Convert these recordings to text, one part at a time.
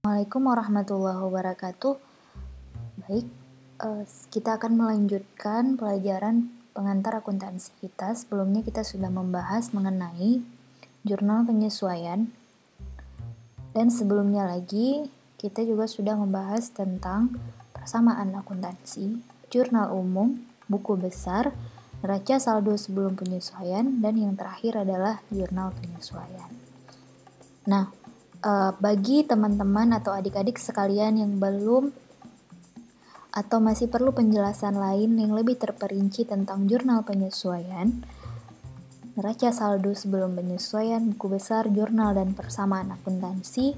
Assalamualaikum warahmatullahi wabarakatuh. Baik, kita akan melanjutkan pelajaran pengantar akuntansi kita. Sebelumnya kita sudah membahas mengenai jurnal penyesuaian. Dan sebelumnya lagi, kita juga sudah membahas tentang persamaan akuntansi, jurnal umum, buku besar, neraca saldo sebelum penyesuaian, dan yang terakhir adalah jurnal penyesuaian. Nah, bagi teman-teman atau adik-adik sekalian yang belum atau masih perlu penjelasan lain yang lebih terperinci tentang jurnal penyesuaian, neraca saldo sebelum penyesuaian, buku besar, jurnal, dan persamaan akuntansi,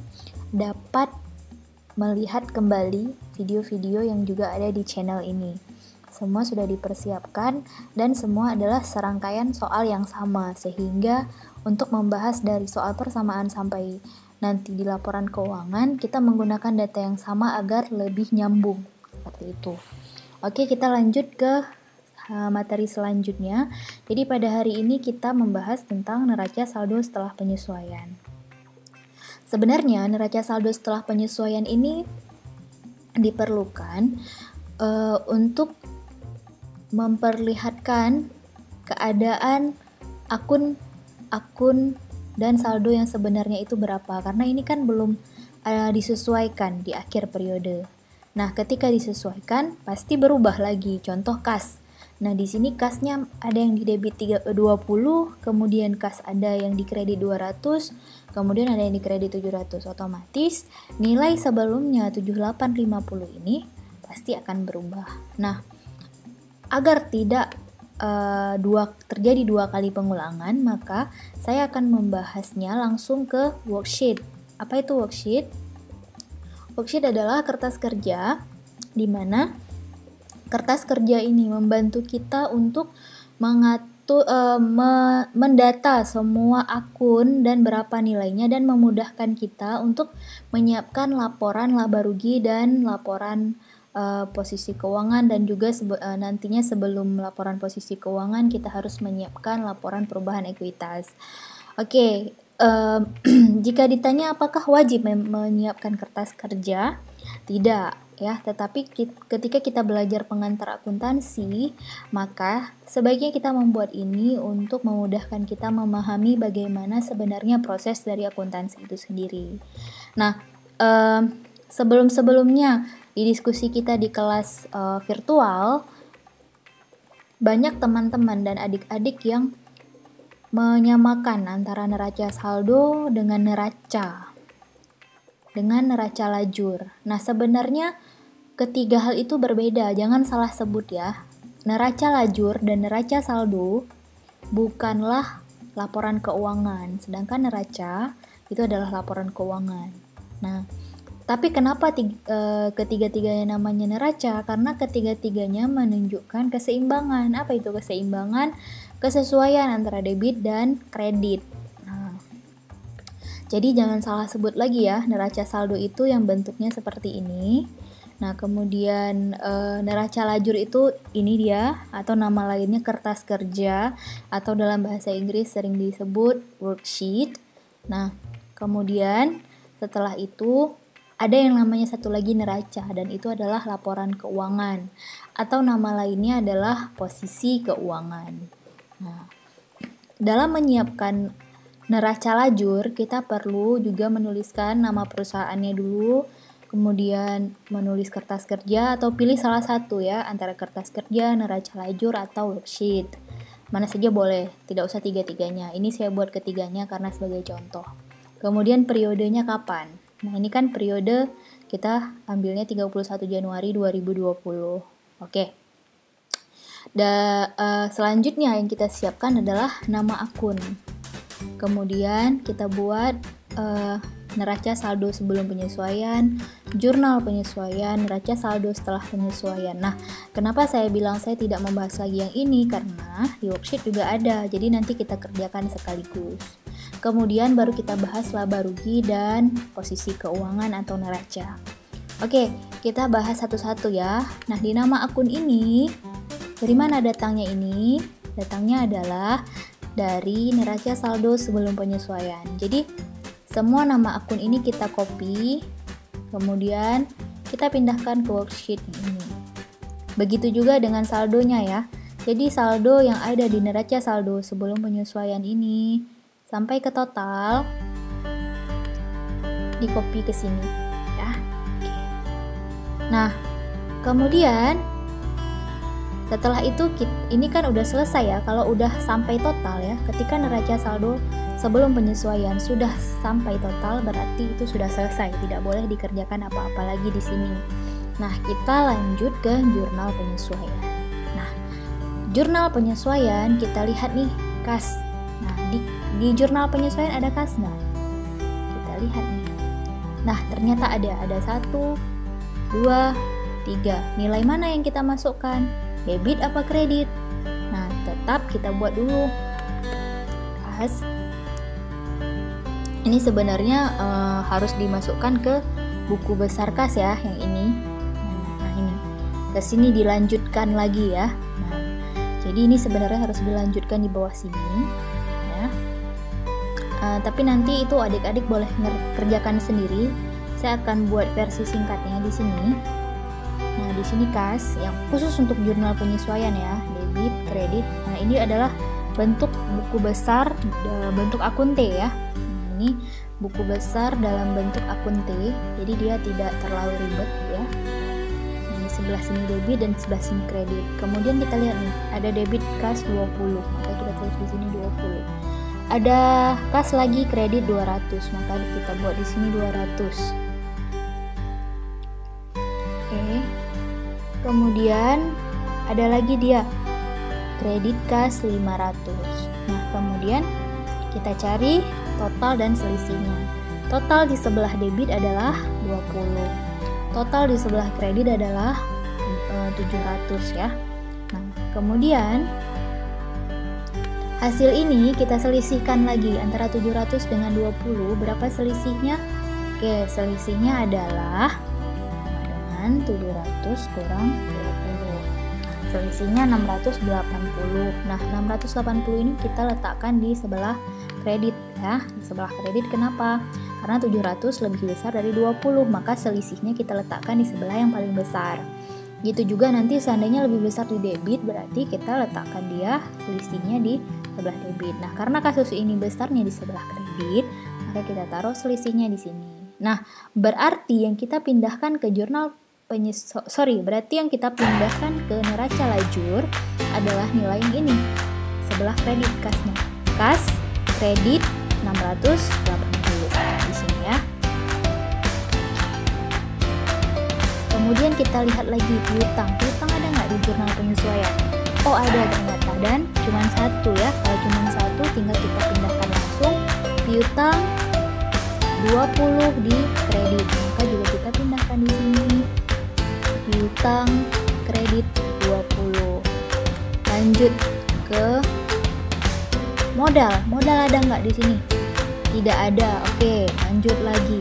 dapat melihat kembali video-video yang juga ada di channel ini. Semua sudah dipersiapkan dan semua adalah serangkaian soal yang sama, sehingga untuk membahas dari soal persamaan sampai nanti di laporan keuangan, kita menggunakan data yang sama agar lebih nyambung, seperti itu. Oke, kita lanjut ke materi selanjutnya. Jadi pada hari ini kita membahas tentang neraca saldo setelah penyesuaian. Sebenarnya neraca saldo setelah penyesuaian ini diperlukan untuk memperlihatkan keadaan akun dan saldo yang sebenarnya itu berapa, karena ini kan belum disesuaikan di akhir periode. Nah, ketika disesuaikan pasti berubah lagi. Contoh kas. Nah, di sini kasnya ada yang di debit 20, kemudian kas ada yang di kredit 200, kemudian ada yang di kredit 700. Otomatis nilai sebelumnya 7850 ini pasti akan berubah. Nah, agar tidak terjadi dua kali pengulangan, maka saya akan membahasnya langsung ke worksheet. Apa itu worksheet? Worksheet adalah kertas kerja, di mana kertas kerja ini membantu kita untuk mendata semua akun dan berapa nilainya, dan memudahkan kita untuk menyiapkan laporan laba rugi dan laporan posisi keuangan, dan juga nantinya sebelum laporan posisi keuangan kita harus menyiapkan laporan perubahan ekuitas. Oke, jika ditanya apakah wajib menyiapkan kertas kerja? Tidak ya, tetapi ketika kita belajar pengantar akuntansi, maka sebaiknya kita membuat ini untuk memudahkan kita memahami bagaimana sebenarnya proses dari akuntansi itu sendiri. Nah, sebelum-sebelumnya di diskusi kita di kelas virtual, banyak teman-teman dan adik-adik yang menyamakan antara neraca saldo dengan neraca lajur. Nah, sebenarnya ketiga hal itu berbeda, jangan salah sebut ya. Neraca lajur dan neraca saldo bukanlah laporan keuangan, sedangkan neraca itu adalah laporan keuangan. Nah, tapi kenapa ketiga-tiganya namanya neraca? Karena ketiga-tiganya menunjukkan keseimbangan. Apa itu keseimbangan? Kesesuaian antara debit dan kredit. Nah, jadi jangan salah sebut lagi ya, neraca saldo itu yang bentuknya seperti ini. Nah, kemudian neraca lajur itu ini dia, atau nama lainnya kertas kerja, atau dalam bahasa Inggris sering disebut worksheet. Nah, kemudian setelah itu ada yang namanya satu lagi neraca, dan itu adalah laporan keuangan, atau nama lainnya adalah posisi keuangan. Nah, dalam menyiapkan neraca lajur, kita perlu juga menuliskan nama perusahaannya dulu, kemudian menulis kertas kerja, atau pilih salah satu ya, antara kertas kerja, neraca lajur, atau worksheet. Mana saja boleh, tidak usah tiga-tiganya. Ini saya buat ketiganya karena sebagai contoh. Kemudian periodenya kapan? Nah, ini kan periode kita ambilnya 31 Januari 2020. Oke. Selanjutnya yang kita siapkan adalah nama akun. Kemudian kita buat neraca saldo sebelum penyesuaian, jurnal penyesuaian, neraca saldo setelah penyesuaian. Nah, kenapa saya bilang saya tidak membahas lagi yang ini? Karena di worksheet juga ada, jadi nanti kita kerjakan sekaligus. Kemudian baru kita bahas laba rugi dan posisi keuangan atau neraca. Oke, kita bahas satu-satu ya. Nah, di nama akun ini, dari mana datangnya ini? Datangnya adalah dari neraca saldo sebelum penyesuaian. Jadi, semua nama akun ini kita copy, Kemudian kita pindahkan ke worksheet ini. Begitu juga dengan saldonya ya. Jadi saldo yang ada di neraca saldo sebelum penyesuaian ini sampai ke total di copy ke sini ya. Nah, kemudian setelah itu ini kan udah selesai ya. Kalau udah sampai total ya, ketika neraca saldo sebelum penyesuaian sudah sampai total, berarti itu sudah selesai, tidak boleh dikerjakan apa-apa lagi di sini. Nah, kita lanjut ke jurnal penyesuaian. Nah, jurnal penyesuaian kita lihat nih kas. Nah, di jurnal penyesuaian ada kas nggak? Kita lihat nih. Nah, ternyata ada 1, 2, 3. Nilai mana yang kita masukkan? Debit apa kredit? Nah, tetap kita buat dulu kas. Ini sebenarnya harus dimasukkan ke buku besar kas ya, yang ini. Nah, ini ke sini dilanjutkan lagi ya. Nah, jadi ini sebenarnya harus dilanjutkan di bawah sini ya. Tapi nanti itu adik-adik boleh kerjakan sendiri. Saya akan buat versi singkatnya di sini. Nah, di sini kas yang khusus untuk jurnal penyesuaian ya, debit, kredit. Nah, ini adalah bentuk buku besar bentuk akun T ya. Nah, ini buku besar dalam bentuk akun T. Jadi dia tidak terlalu ribet ya. Nah, di sebelah sini debit dan sebelah sini kredit. Kemudian kita lihat nih, ada debit kas 20. Maka kita tulis di sini 20. Ada kas lagi kredit 200, maka kita buat di sini 200. Kemudian ada lagi dia kredit kas 500. Nah, kemudian kita cari total dan selisihnya. Total di sebelah debit adalah 20. Total di sebelah kredit adalah 700 ya. Nah, kemudian hasil ini kita selisihkan lagi antara 700 dengan 20. Berapa selisihnya? Oke, selisihnya adalah 700 kurang 20. Selisihnya 680. Nah, 680 ini kita letakkan di sebelah kredit ya. Di sebelah kredit kenapa? Karena 700 lebih besar dari 20, maka selisihnya kita letakkan di sebelah yang paling besar. Gitu juga nanti seandainya lebih besar di debit, berarti kita letakkan dia selisihnya di sebelah debit. Nah, karena kasus ini besarnya di sebelah kredit, maka kita taruh selisihnya di sini. Nah, berarti yang kita pindahkan ke jurnal berarti yang kita pindahkan ke neraca lajur adalah nilai yang ini, sebelah kredit kasnya. Kas kredit 680 di sini ya. Kemudian kita lihat lagi piutang. Piutang ada nggak di jurnal penyesuaian? Oh, ada ternyata, dan cuma satu ya. Kalau cuma satu tinggal kita pindahkan langsung. Piutang 20 di kredit, maka juga kita pindahkan di sini. Piutang kredit 20. Lanjut ke modal. Modal ada nggak di sini? Tidak ada. Oke, lanjut lagi.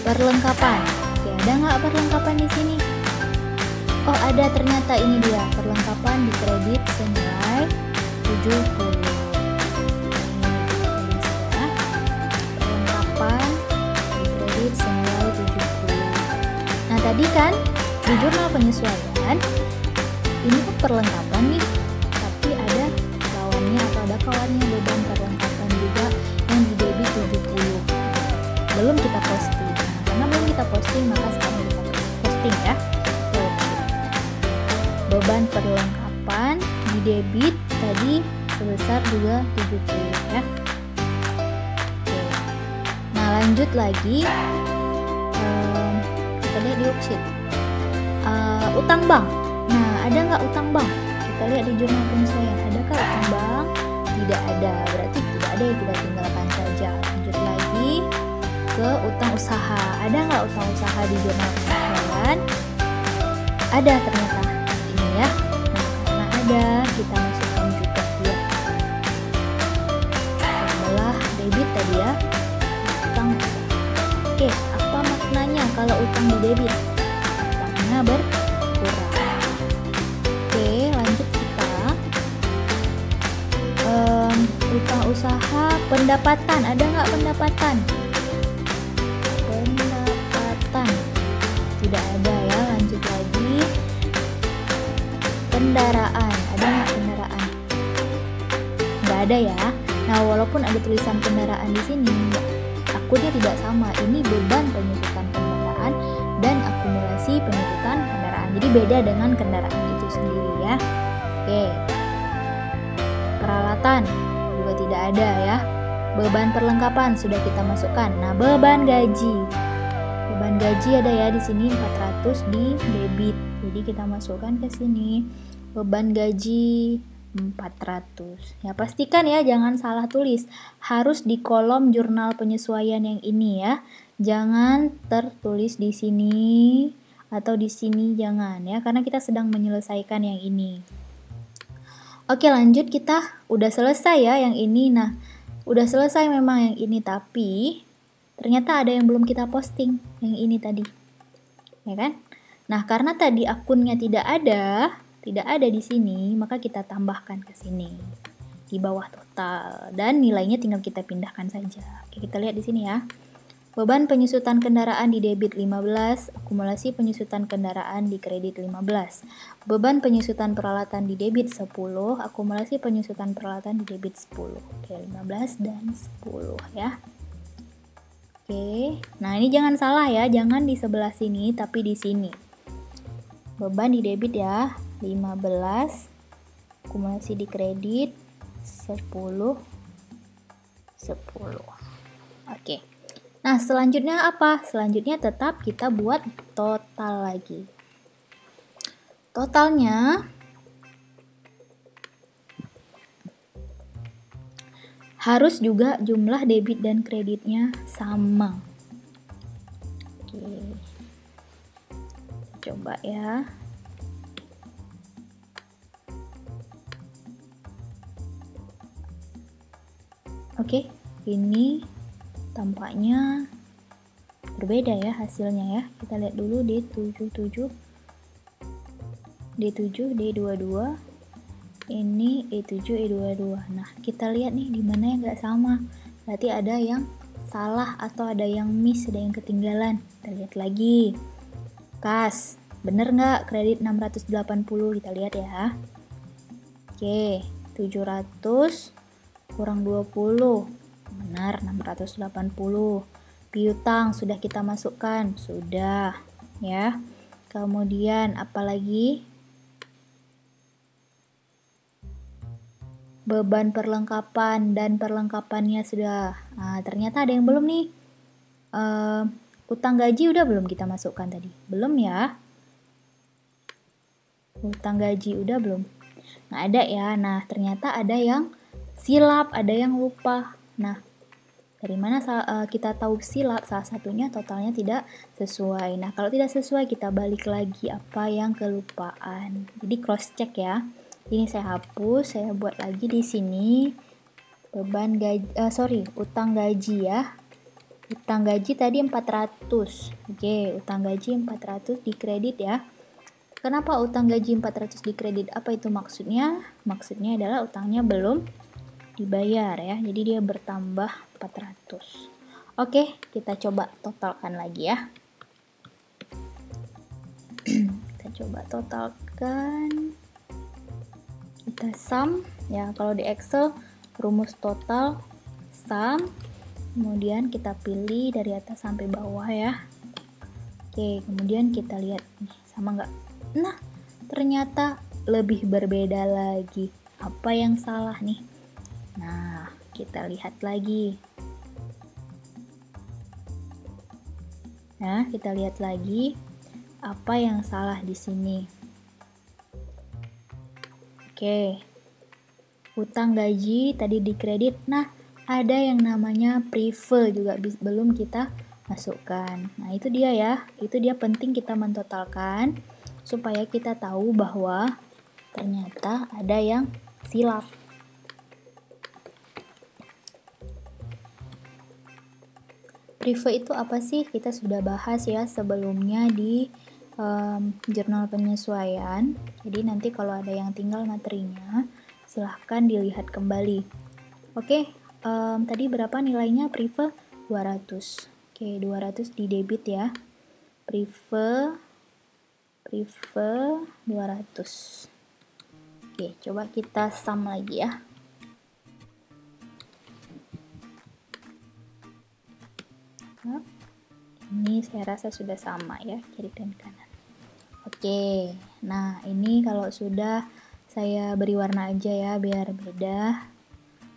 Perlengkapan. Oke, ada nggak perlengkapan di sini? Oh, ada, ternyata ini dia. Perlengkapan di kredit senilai 70. Perlengkapan di kredit senilai 70. Nah, tadi kan di jurnal penyesuaian ini tuh perlengkapan nih, tapi ada lawannya atau ada kawannya beban perlengkapan juga yang di debit 70. Belum kita posting. Nah, karena belum kita posting, maka sekarang kita posting ya. Beban perlengkapan di debit tadi sebesar juga 70 ya. Oke. Nah, lanjut lagi. Kita lihat di worksheet. Utang bank. Nah, ada nggak utang bank? Kita lihat di jurnal penyesuaian. Adakah utang bank? Tidak ada. Berarti tidak ada, ya kita tinggalkan saja. Lanjut lagi ke utang usaha. Ada nggak utang usaha di jurnal penyesuaian? Ada ternyata. Ini ya. Nah, karena ada, kita masukkan juga dia. Sebelah debit tadi ya. Utang usaha. Oke, apa maknanya kalau utang di debit? Utangnya berkurang. Oke, lanjut kita. Utang usaha pendapatan. Ada nggak pendapatan? tidak ada ya. Lanjut lagi. Kendaraan, ada nggak kendaraan? Nggak ada ya. Nah, walaupun ada tulisan kendaraan di sini, akunnya tidak sama. Ini beban penyusutan kendaraan dan akumulasi penyusutan kendaraan. Jadi beda dengan kendaraan itu sendiri ya. Oke. Peralatan juga tidak ada ya. Beban perlengkapan sudah kita masukkan. Nah, beban gaji. Beban gaji ada ya di sini 400 di debit. Jadi kita masukkan ke sini. Beban gaji 400. Ya, pastikan ya jangan salah tulis. Harus di kolom jurnal penyesuaian yang ini ya. Jangan tertulis di sini atau di sini, jangan ya, karena kita sedang menyelesaikan yang ini. Oke, lanjut, kita udah selesai ya yang ini. Nah, udah selesai memang yang ini, tapi ternyata ada yang belum kita posting, yang ini tadi. Ya kan? Nah, karena tadi akunnya tidak ada di sini, maka kita tambahkan ke sini di bawah total dan nilainya tinggal kita pindahkan saja. Oke, kita lihat di sini ya. Beban penyusutan kendaraan di debit 15, akumulasi penyusutan kendaraan di kredit 15. Beban penyusutan peralatan di debit 10, akumulasi penyusutan peralatan di debit 10. Oke, 15 dan 10 ya. Oke, nah ini jangan salah ya, jangan di sebelah sini tapi di sini. Beban di debit ya, 15, akumulasi di kredit 10, 10. Oke. Nah, selanjutnya apa? Selanjutnya tetap kita buat total lagi. Totalnya harus juga jumlah debit dan kreditnya sama. Oke. Coba ya. Oke, ini tampaknya berbeda ya hasilnya ya. Kita lihat dulu D77, D7, D22, ini E7, E22. Nah, kita lihat nih di mana yang nggak sama. Berarti ada yang salah atau ada yang miss, ada yang ketinggalan. Kita lihat lagi. Kas, bener nggak kredit 680? Kita lihat ya. Oke, 700 kurang 20. Benar, 680. Piutang sudah kita masukkan, sudah ya. Kemudian apalagi? Beban perlengkapan dan perlengkapannya sudah. Nah, ternyata ada yang belum nih. Utang gaji udah belum kita masukkan tadi? Belum ya. Utang gaji udah belum? Nah, ada ya. Nah, ternyata ada yang silap, ada yang lupa. Nah, dari mana kita tahu silap? Salah satunya totalnya tidak sesuai. Nah, kalau tidak sesuai kita balik lagi apa yang kelupaan. Jadi cross check ya. Ini saya hapus, saya buat lagi di sini. Beban gaji, utang gaji ya. Utang gaji tadi 400. Oke, utang gaji 400 di kredit ya. Kenapa utang gaji 400 di kredit? Apa itu maksudnya? Maksudnya adalah utangnya belum dibayar ya, jadi dia bertambah 400. Oke, kita coba totalkan lagi ya. Kita coba totalkan, kita sum ya. Kalau di Excel rumus total sum, kemudian kita pilih dari atas sampai bawah ya. Oke, kemudian kita lihat nih, sama nggak? Nah, ternyata lebih berbeda lagi. Apa yang salah nih? Nah, kita lihat lagi. Nah, kita lihat lagi apa yang salah di sini. Oke. Utang gaji tadi di kredit. Nah, ada yang namanya prive juga belum kita masukkan. Nah, itu dia ya. Itu dia penting kita mentotalkan supaya kita tahu bahwa ternyata ada yang silap. Prive itu apa sih? Kita sudah bahas ya sebelumnya di jurnal penyesuaian. Jadi nanti kalau ada yang tinggal materinya, silahkan dilihat kembali. Oke, tadi berapa nilainya prive? 200. Oke, 200 di debit ya. prefer 200. Oke, coba kita sum lagi ya. Nah, ini saya rasa sudah sama ya, kiri dan kanan. Oke, nah ini kalau sudah saya beri warna aja ya biar beda.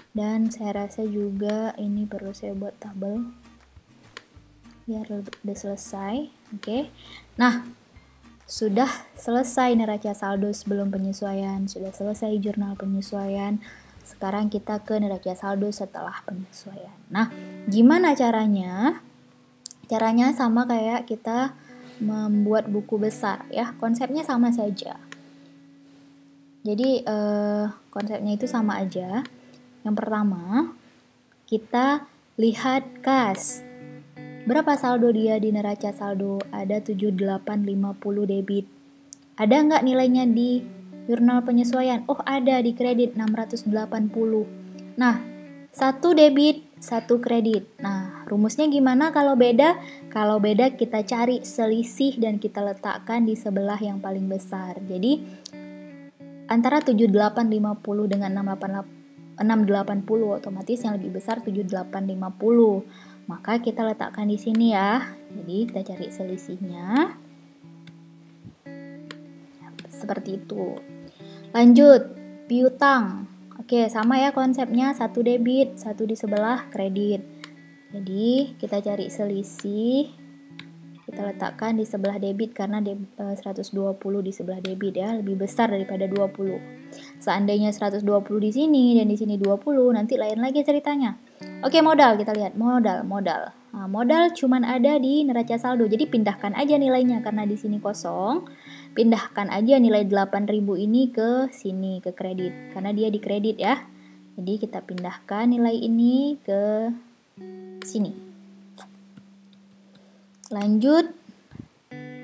Dan saya rasa juga ini perlu saya buat tabel biar udah selesai. Oke, nah sudah selesai neraca saldo sebelum penyesuaian, sudah selesai jurnal penyesuaian. Sekarang kita ke neraca saldo setelah penyesuaian. Nah, gimana caranya? Caranya sama kayak kita membuat buku besar ya, konsepnya sama saja. Jadi konsepnya itu sama aja. Yang pertama, kita lihat kas. Berapa saldo dia di neraca saldo? Ada 7850 debit. Ada nggak nilainya di jurnal penyesuaian? Oh, ada di kredit 680. Nah, 1 debit, 1 kredit. Nah, rumusnya gimana kalau beda? Kalau beda kita cari selisih dan kita letakkan di sebelah yang paling besar. Jadi, antara 7850 dengan 680 otomatis yang lebih besar 7850. Maka kita letakkan di sini ya. Jadi kita cari selisihnya. Seperti itu. Lanjut, piutang. Oke, sama ya konsepnya, 1 debit, 1 di sebelah kredit. Jadi kita cari selisih. Kita letakkan di sebelah debit karena 120 di sebelah debit ya, lebih besar daripada 20. Seandainya 120 di sini dan di sini 20, nanti lain lagi ceritanya. Oke, modal kita lihat, modal. Nah, modal cuman ada di neraca saldo. Jadi pindahkan aja nilainya karena di sini kosong. Pindahkan aja nilai 8.000 ini ke sini, ke kredit karena dia di kredit ya. Jadi kita pindahkan nilai ini ke sini. Lanjut,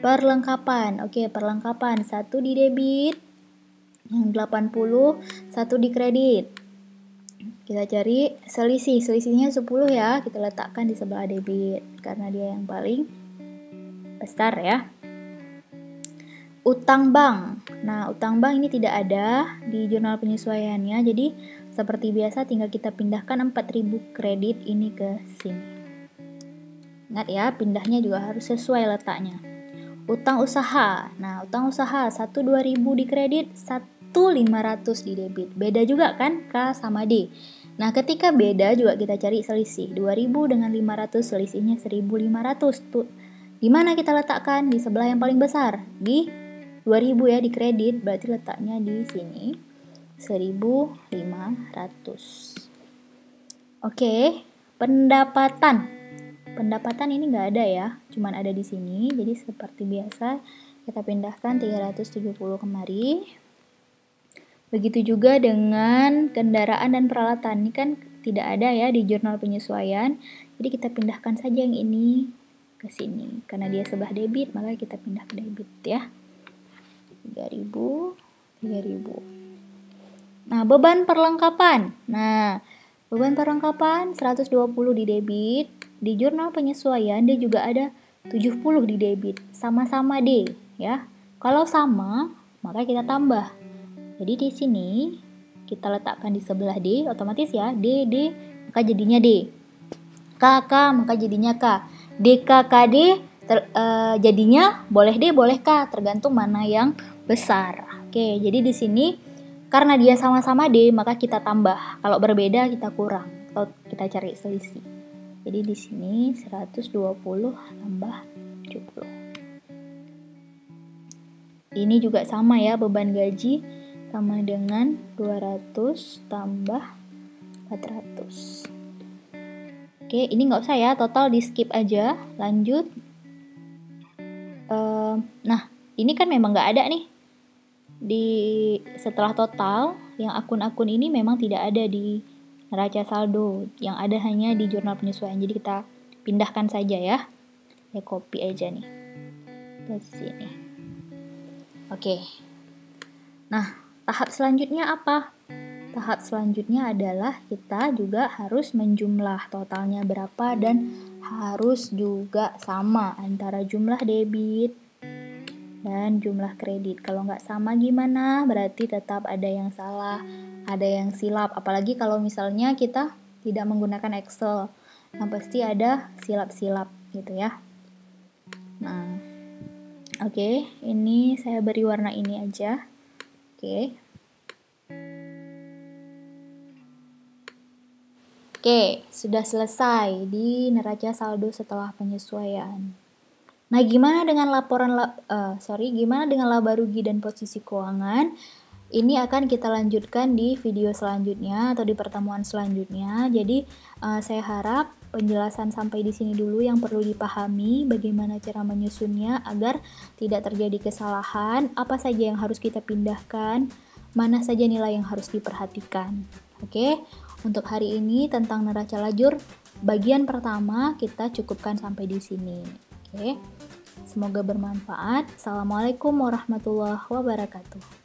perlengkapan. Oke, perlengkapan 1 di debit, yang 80, 1 di kredit. Kita cari selisih, selisihnya 10 ya, kita letakkan di sebelah debit karena dia yang paling besar ya. Utang bank. Nah, utang bank ini tidak ada di jurnal penyesuaiannya, jadi seperti biasa tinggal kita pindahkan 4.000 kredit ini ke sini. Ingat ya, pindahnya juga harus sesuai letaknya. Utang usaha. Nah, utang usaha 1.2000 di kredit, 1.500 di debit. Beda juga kan K sama D. Nah, ketika beda juga kita cari selisih. 2.000 dengan 500 selisihnya 1.500. Tuh, di mana kita letakkan? Di sebelah yang paling besar. Di 2.000 ya di kredit, berarti letaknya di sini. 1.500. Oke, pendapatan. Pendapatan ini nggak ada ya, cuman ada di sini. Jadi seperti biasa kita pindahkan 370 kemari. Begitu juga dengan kendaraan dan peralatan. Ini kan tidak ada ya di jurnal penyesuaian. Jadi kita pindahkan saja yang ini ke sini. Karena dia sebelah debit, maka kita pindah ke debit ya. 3.000. Nah, beban perlengkapan. Nah, beban perlengkapan 120 di debit. Di jurnal penyesuaian dia juga ada 70 di debit, sama-sama D ya. Kalau sama, maka kita tambah. Jadi di sini kita letakkan di sebelah D, otomatis ya, D, maka jadinya D. K, maka jadinya K. DK, KD, jadinya boleh D, boleh K, tergantung mana yang besar. Oke, jadi di sini karena dia sama-sama D, maka kita tambah. Kalau berbeda kita kurang, atau kita cari selisih. Jadi di sini 120 tambah 70. Ini juga sama ya, beban gaji sama dengan 200 tambah 400. Oke, ini nggak usah ya, total di skip aja. Lanjut. Nah, ini kan memang nggak ada nih. Setelah total, yang akun-akun ini memang tidak ada di neraca saldo, yang ada hanya di jurnal penyesuaian. Jadi kita pindahkan saja ya. Saya copy aja nih ke sini. Oke. Nah, tahap selanjutnya apa? Tahap selanjutnya adalah kita juga harus menjumlah totalnya berapa dan harus juga sama antara jumlah debit dan jumlah kredit. Kalau nggak sama gimana? Berarti tetap ada yang salah, ada yang silap. Apalagi kalau misalnya kita tidak menggunakan Excel. Nah, pasti ada silap-silap gitu ya. Nah, oke, ini saya beri warna ini aja. Oke. Oke, sudah selesai di neraca saldo setelah penyesuaian. Nah, gimana dengan gimana dengan laba rugi dan posisi keuangan? Ini akan kita lanjutkan di video selanjutnya atau di pertemuan selanjutnya. Jadi, saya harap penjelasan sampai di sini dulu yang perlu dipahami, bagaimana cara menyusunnya agar tidak terjadi kesalahan, apa saja yang harus kita pindahkan, mana saja nilai yang harus diperhatikan. Oke, untuk hari ini tentang neraca lajur bagian pertama kita cukupkan sampai di sini. Oke, semoga bermanfaat. Assalamualaikum warahmatullahi wabarakatuh.